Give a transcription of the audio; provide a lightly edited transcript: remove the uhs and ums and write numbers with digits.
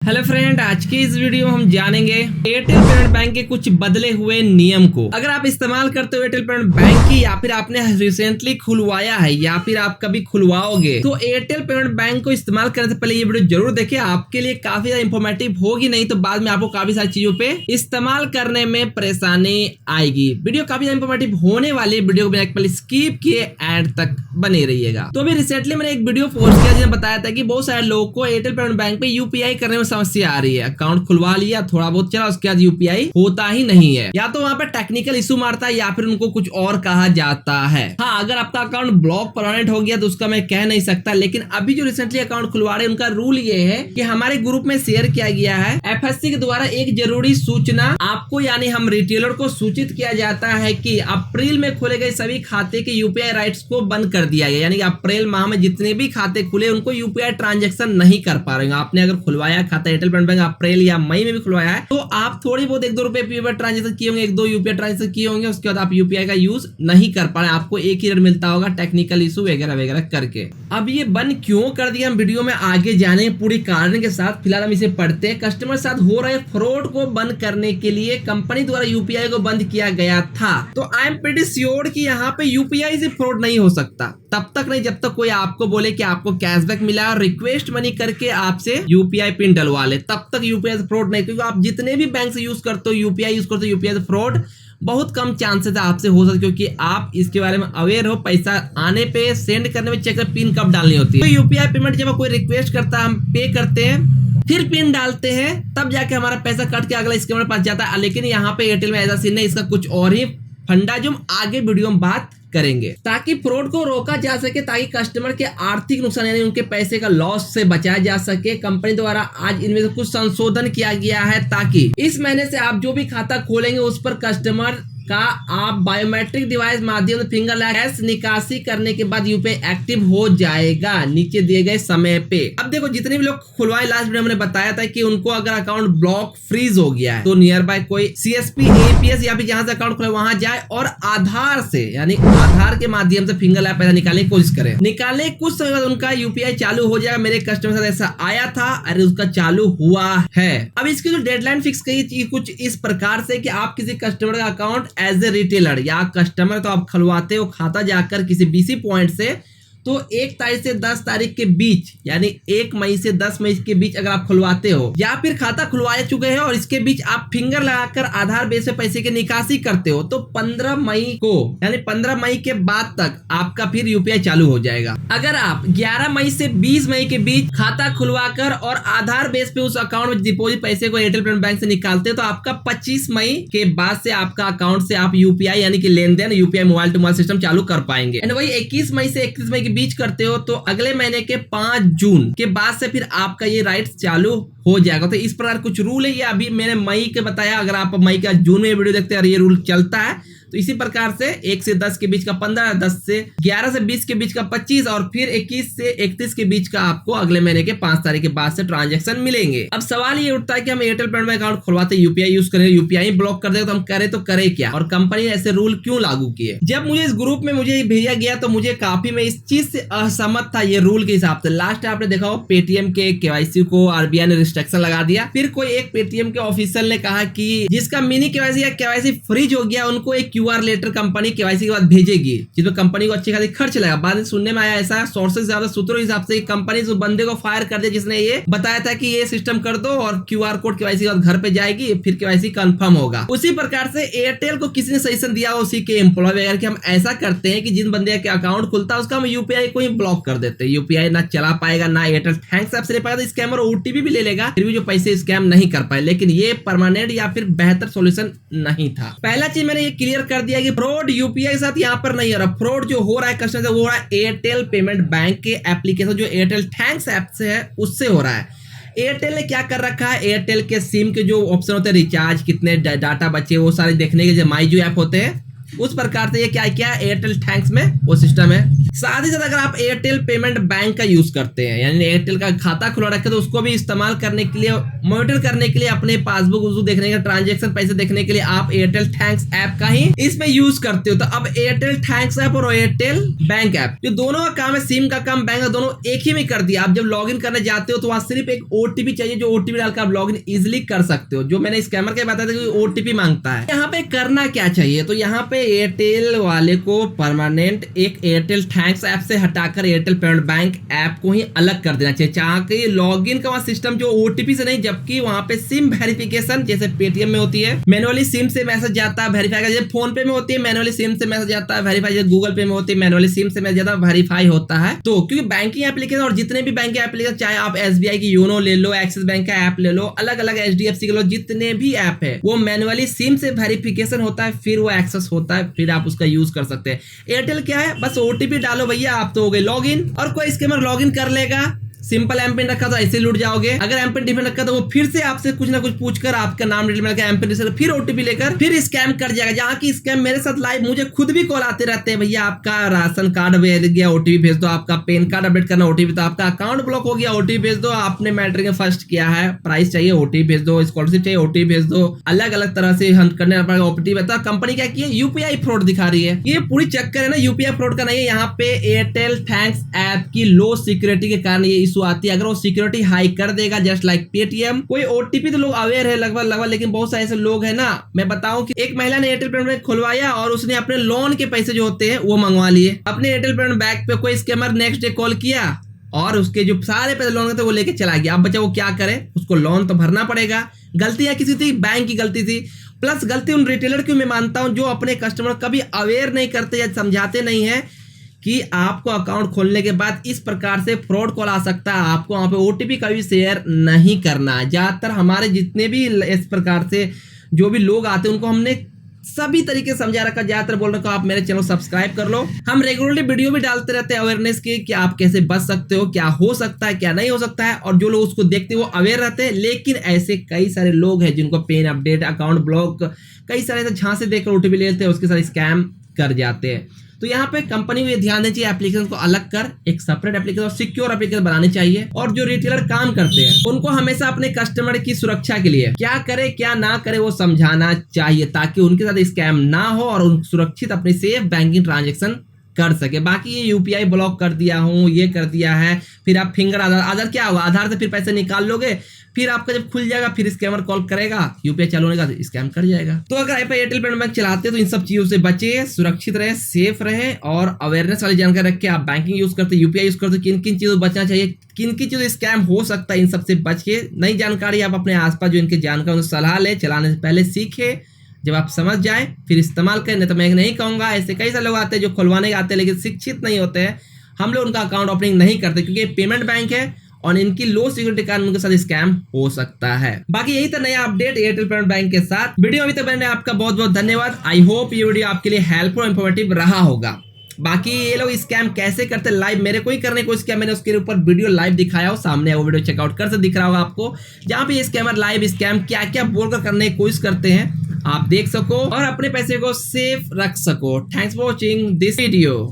Hello friend, आज की इस वीडियो में हम जानेंगे एयरटेल पेमेंट बैंक के कुछ बदले हुए नियम को। अगर आप इस्तेमाल करते हो एयरटेल पेमेंट बैंक की, या फिर आपने रिसेंटली खुलवाया है, या फिर आप कभी खुलवाओगे, तो एयरटेल पेमेंट बैंक को इस्तेमाल करने से पहले ये वीडियो जरूर देखिए। आपके लिए काफी ज्यादा इंफॉर्मेटिव होगी, नहीं तो बाद में आपको काफी सारी चीजों पे इस्तेमाल करने में परेशानी आएगी। वीडियो काफी ज्यादा इंफॉर्मेटिव होने वाली, वीडियो को पहले स्किप किए एंड तक बने रहिएगा। तो अभी रिसेंटली मैंने एक वीडियो पोस्ट किया जिसमें बताया था कि बहुत सारे लोगों को एयरटेल पेमेंट बैंक पे यूपीआई करने में समस्या आ रही है। अकाउंट खुलवा लिया, थोड़ा बहुत चला, उसके बाद यूपीआई होता ही नहीं है, या तो वहां पे टेक्निकल इशू मारता है या फिर उनको कुछ और कहा जाता है। हाँ, अगर आपका अकाउंट ब्लॉक परमानेंट हो गया तो उसका मैं कह नहीं सकता, लेकिन अभी जो रिसेंटली अकाउंट खुलवा रहे हैं उनका रूल ये है कि हमारे ग्रुप में शेयर किया गया है, एफएससी के द्वारा एक जरूरी सूचना आपको यानी हम रिटेलर को सूचित किया जाता है कि अप्रैल में खोले गए सभी खाते के यूपीआई राइट्स को बंद कर दिया गया। यानी अप्रैल माह में जितने भी खाते खुले उनको यूपीआई ट्रांजेक्शन नहीं कर पा रहे हैं। आपने अगर खुलवाया खाता एयरटेल पेमेंट बैंक अप्रैल या मई में भी खुलवाया है, तो आप थोड़ी बहुत 1-2 रुपए यूपीआई ट्रांजेक्शन किए होंगे, 1-2 यूपीआई ट्रांजेक्शन किए होंगे, उसके बाद आप यूपीआई का यूज नहीं कर पा रहे, आपको एक ही रेट मिलता होगा टेक्निकल इशू वगैरह वगैरह करके। अब ये बंद क्यों कर दिया, हम वीडियो में आगे जाने पूरी कारण के साथ, फिलहाल हम इसे पढ़ते हैं। कस्टमर के साथ हो रहे फ्रॉड को बंद करने के लिए कंपनी द्वारा यूपीआई को बंद किया गया था। तो आई एम प्रीटी श्योर कि यहाँ पे यूपीआई से फ्रॉड नहीं हो सकता, तब तक नहीं जब तक कोई आपको बोले कि आपको कैशबैक मिला और रिक्वेस्ट मनी करके आपसे यूपीआई पिन डलवा ले, तब तक यूपीआई से फ्रॉड नहीं। क्योंकि आप जितने भी बैंक से यूज करते हो यूपीआई से फ्रॉड बहुत कम चांसेस है आपसे हो सकता, क्योंकि आप इसके बारे में अवेयर हो। पैसा आने पे सेंड करने में चेक पिन कब डालनी होती है। तो यूपीआई पेमेंट जब कोई रिक्वेस्ट करता है, हम पे करते हैं, फिर पिन डालते हैं, तब जाके हमारा पैसा कट के अगला स्कैमर पास जाता है। लेकिन यहाँ पे एयरटेल में ऐसा सीन नहीं, इसका कुछ और ही फंडा जो हम आगे वीडियो में बात करेंगे, ताकि फ्रॉड को रोका जा सके, ताकि कस्टमर के आर्थिक नुकसान यानी उनके पैसे का लॉस से बचाया जा सके। कंपनी द्वारा आज इनमें से कुछ संशोधन किया गया है, ताकि इस महीने से आप जो भी खाता खोलेंगे उस पर कस्टमर का आप बायोमेट्रिक डिवाइस माध्यम से फिंगर कैश निकासी करने के बाद यूपीआई एक्टिव हो जाएगा नीचे दिए गए समय पे। अब देखो, जितने भी लोग खुलवाए, लास्ट वीडियो में बताया था कि उनको अगर अकाउंट ब्लॉक फ्रीज हो गया है तो नियर बाय कोई सीएसपी एपीएस या फिर जहां से अकाउंट खुला वहां जाए और आधार से यानी आधार के माध्यम से फिंगर लैप पैसा निकालने की कोशिश करें। निकालने कुछ समय बाद उनका यूपीआई चालू हो जाएगा। मेरे कस्टमर के साथ ऐसा आया था, अरे उसका चालू हुआ है। अब इसकी जो डेडलाइन फिक्स की कुछ इस प्रकार से कि आप किसी कस्टमर का अकाउंट एज ए रिटेलर या कस्टमर तो आप खुलवाते हो खाता जाकर किसी बीसी पॉइंट से, तो 1 तारीख से 10 तारीख के बीच यानी 1 मई से 10 मई के बीच अगर आप खुलवाते हो, या फिर खाता खुलवा चुके हैं और इसके बीच आप फिंगर लगाकर आधार बेस पे पैसे की निकासी करते हो, तो 15 मई को यानी 15 मई के बाद तक आपका फिर यूपीआई चालू हो जाएगा। अगर आप 11 मई से 20 मई के बीच खाता खुलवाकर और आधार बेस पे उस अकाउंट में डिपोजिट पैसे को एयरटेल पेमेंट बैंक से निकालते हो, तो आपका 25 मई के बाद से आपका अकाउंट से आप यूपीआई यानी कि लेन देन UPI mobile to mobile system चालू कर पाएंगे। एंड वही 21 मई से 31 मई के बीच करते हो तो अगले महीने के 5 जून के बाद से फिर आपका ये राइट्स चालू हो जाएगा। तो इस प्रकार कुछ रूल है। ये अभी मैंने मई के बताया, अगर आप मई का जून में वीडियो देखते हैं ये रूल चलता है। तो इसी प्रकार से 1 से 10 के बीच का 15, 10 से 11 से 20 के बीच का 25 और फिर 21 से 31 के बीच का आपको अगले महीने के 5 तारीख के बाद से ट्रांजैक्शन मिलेंगे। अब सवाल ये उठता है कि हम एयरटेल पेमेंट बैंक अकाउंट खुलवाते यूपीआई यूज करें, यूपीआई ब्लॉक कर दे, तो हम करे तो करे क्या, और कंपनी ने ऐसे रूल क्यों लागू किए। जब मुझे इस ग्रुप में मुझे भेजा गया तो मुझे काफी मैं इस चीज से असहमत था ये रूल के हिसाब से। लास्ट आपने देखा हो पेटीएम के केवाईसी को आरबीआई ने रिस्ट्रिक्शन लगा दिया। फिर कोई एक पेटीएम के ऑफिशियल ने कहा कि जिसका मिनी केवाईसी या केवाईसी फ्रीज हो गया उनको एक क्यूआर लेटर कंपनी केवाईसी के बाद भेजेगी, जिसमें कंपनी को अच्छी खासी खर्च लगा। बाद में सुनने में आया ऐसा सोर्सेज ज्यादा सूत्रों हिसाब से कंपनी उस बंदे को फायर कर दिया जिसने ये बताया था कि ये सिस्टम कर दो और क्यूआर कोड केवाईसी के बाद घर पे जाएगी, फिर केवाईसी कंफर्म होगा। उसी प्रकार से एयरटेल को किसी ने सजेशन दिया उसी के एम्प्लॉय वगैरह कि हम ऐसा करते हैं कि जिन बंदे का अकाउंट खुलता है उसका हम यूपीआई को ही ब्लॉक कर देते हैं। यूपीआई ना चला पाएगा, ना एयरटेल थैंक्स ऐप से ले पाएगा, तो स्कैमर ओटीपी भी ले लेगा, फिर भी जो पैसे स्कैम नहीं कर पाए। लेकिन ये परमानेंट या फिर बेहतर सोल्यूशन नहीं था। पहला चीज मैंने ये क्लियर कर दिया कि फ्रॉड यूपीआई के साथ यहाँ पर नहीं हो रहा। फ्रॉड जो हो रहा है कस्टमर से वो हो रहा है एयरटेल पेमेंट बैंक के एप्लीकेशन जो एयरटेल थैंक्स ऐप से है उससे हो रहा है। एयरटेल ने क्या कर रखा है, एयरटेल के सिम के जो ऑप्शन होते हैं रिचार्ज, कितने डाटा बचे, वो सारे देखने के जो माई जो ऐप होते हैं, उस प्रकार से ये क्या एयरटेल थैंक्स में वो सिस्टम है साथ ही साथ अगर आप एयरटेल पेमेंट बैंक का यूज करते हैं, यानी एयरटेल का खाता खुला रखे, तो उसको भी इस्तेमाल करने के लिए, मॉनिटर करने के लिए, अपने पासबुक उसको देखने का, ट्रांजेक्शन पैसे देखने के लिए आप एयरटेल थैंक्स ऐप का ही इसमें यूज करते हो। तो अब एयरटेल थैंक्स ऐप और एयरटेल बैंक ऐप, जो दोनों का काम है, सिम का काम, बैंक का, दोनों एक ही में कर दिया। आप जब लॉग इन करने जाते हो तो वहां सिर्फ एक ओटीपी चाहिए, जो ओटीपी डालकर आप लॉग इन इजिली कर सकते हो। जो मैंने स्कैमर के बताया था कि ओटीपी मांगता है। यहाँ पे करना क्या चाहिए, तो यहाँ पे एयरटेल वाले को परमानेंट एक एयरटेल थैंक्स ऐप से हटाकर एयरटेल पेमेंट बैंक ऐप को ही अलग कर देना चाहिए। चाहे कि लॉग इन का वहां सिस्टम जो ओटीपी से नहीं, जबकि वहां पे सिम वेरिफिकेशन जैसे पेटीएम में होती है, मैनुअली सिम से मैसेज जाता है वेरीफाई, जैसे फोन पे में होती है मैनुअली सिम से मैसेज आता है वेरीफाई, जैसे गूगल पे में होती है मैनुअली सिम से मैसेज जाता है वेरीफाई होता है। तो क्योंकि बैंकिंग एप्लीकेशन और जितने भी बैंकिंग एप्लीकेशन, चाहे आप एसबीआई की योनो ले लो, एक्सिस बैंक का ऐप ले लो, अलग अलग एचडीएफसी के लो, जितने भी ऐप है वो मैनुअली सिम से वेरिफिकेशन होता है, फिर वो एक्सेस होता है, फिर आप उसका यूज कर सकते हैं। एयरटेल क्या है, बस ओटीपी डालो भैया, आप तो हो गए लॉग इन, और कोई स्कैमर लॉग इन कर लेगा। सिंपल एम पिन रखा तो ऐसे लूट जाओगे। अगर एम पिन डिफरेंट रखा तो वो फिर से आपसे कुछ ना कुछ पूछकर आपका नाम डिटेल में एम पिन फिर ओटीपी लेकर फिर स्कैम कर जाएगा। जहाँ की स्कैम मेरे साथ लाइव, मुझे खुद भी कॉल आते रहते हैं, भैया आपका राशन कार्ड भेज गया ओटीपी भेज दो, आपका पैन कार्ड अपडेट करना ओटीपी, तो आपका अकाउंट ब्लॉक हो गया ओटीपी भेज दो, आपने मैट्रिक फर्स्ट किया है, प्राइस चाहिए ओटीपी भेज दो, स्कॉलरशिप चाहिए ओटीपी भेज दो, अलग अलग तरह से हंट करने पड़ेगा ओटीपी बता। कंपनी क्या की है, यूपीआई फ्रॉड दिखा रही है। ये पूरी चक्कर है ना यूपीआई फ्रॉड का नहीं है। यहाँ पे एयरटेल थैंक्स ऐप की लो सिक्योरिटी के कारण ये इशू आती है। अगर वो सिक्योरिटी हाई कर देगा जस्ट लाइक पेटीएम, कोई ओटीपी तो लोग अवेयर है लगभग, लेकिन बहुत सारे ऐसे लोग हैं ना, मैं बताऊं कि एक महिला ने एयरटेल पेमेंट बैंक खुलवाया और उसने अपने लोन के पैसे जो होते हैं वो मंगवा लिए अपने एयरटेल पेमेंट बैंक पे। कोई स्कैमर नेक्स्ट डे कॉल किया और उसके जो सारे पैसे लोन थे वो लेके चला गया। अब बच्चा वो क्या करे, उसको लोन तो भरना पड़ेगा। गलती है किसी थी, बैंक की गलती थी, प्लस गलती उन रिटेलर की मैं मानता हूं जो अपने कस्टमर कभी अवेयर नहीं करते या समझाते नहीं है कि आपको अकाउंट खोलने के बाद इस प्रकार से फ्रॉड कॉल आ सकता है, आपको वहां पे ओटीपी कभी शेयर नहीं करना है। ज्यादातर हमारे जितने भी इस प्रकार से जो भी लोग आते हैं उनको हमने सभी तरीके से समझा रखा। ज्यादातर बोल रखा आप मेरे चैनल सब्सक्राइब कर लो, हम रेगुलरली वीडियो भी डालते रहते हैं अवेयरनेस की कि आप कैसे बच सकते हो, क्या हो सकता है क्या नहीं हो सकता है, और जो लोग उसको देखते हैं वो अवेयर रहते हैं। लेकिन ऐसे कई सारे लोग हैं जिनको पेन अपडेट, अकाउंट ब्लॉक, कई सारे ऐसे झांसे देकर ओटीपी ले लेते हैं, उसके साथ स्कैम कर जाते हैं। तो यहाँ पे कंपनी को ये ध्यान देना चाहिए, एप्लीकेशन को अलग कर एक सेपरेट एप्लीकेशन और सिक्योर एप्लीकेशन बनानी चाहिए। और जो रिटेलर काम करते हैं उनको हमेशा अपने कस्टमर की सुरक्षा के लिए क्या करे क्या ना करे वो समझाना चाहिए, ताकि उनके साथ स्कैम ना हो और उन सुरक्षित अपनी सेफ बैंकिंग ट्रांजेक्शन कर सके। बाकी ये यूपीआई ब्लॉक कर दिया हूँ, ये कर दिया है, फिर आप फिंगर आधार क्या होगा, आधार से फिर पैसे निकाल लोगे, फिर आपका जब खुल जाएगा फिर स्कैमर कॉल करेगा, यूपीआई चालू होने का तो स्कैम कर जाएगा। तो अगर आप एयरटेल पेमेंट बैंक चलाते हैं तो इन सब चीजों से बचे, सुरक्षित रहे, सेफ रहे और अवेयरनेस वाली जानकारी रख के आप बैंकिंग यूज करते, यूपीआई यूज करते, किन किन चीजों बचना चाहिए, किन किन चीजों स्कैम हो सकता है, इन सबसे बच के नई जानकारी आप अपने आसपास जो इनके जानकार सलाह ले, चलाने से पहले सीखे, जब आप समझ जाए फिर इस्तेमाल करें। नहीं तो मैं नहीं कहूंगा, ऐसे कई सारे लोग आते हैं जो खुलवाने आते हैं लेकिन शिक्षित नहीं होते हैं, हम लोग उनका अकाउंट ओपनिंग नहीं करते क्योंकि पेमेंट बैंक है और इनकी लो सिक्योरिटी कारण उनके साथ स्कैम हो सकता है। बाकी यही था नया अपडेट एयरटेल पेमेंट बैंक के साथ। वीडियो अभी तक बनने आपका बहुत बहुत धन्यवाद। आई होप ये वीडियो आपके लिए हेल्पफुल और इंफॉर्मेटिव रहा होगा। बाकी ये लोग स्कैम कैसे करते लाइव मेरे को ही करने की कोशिश किया, मैंने उसके ऊपर वीडियो लाइव दिखाया हो, सामने वो वीडियो चेकआउट कर से दिख रहा होगा आपको, जहां पे स्कैमर लाइव स्कैम क्या क्या बोलकर करने की कोशिश करते हैं, आप देख सको और अपने पैसे को सेफ रख सको। Thanks for watching this video.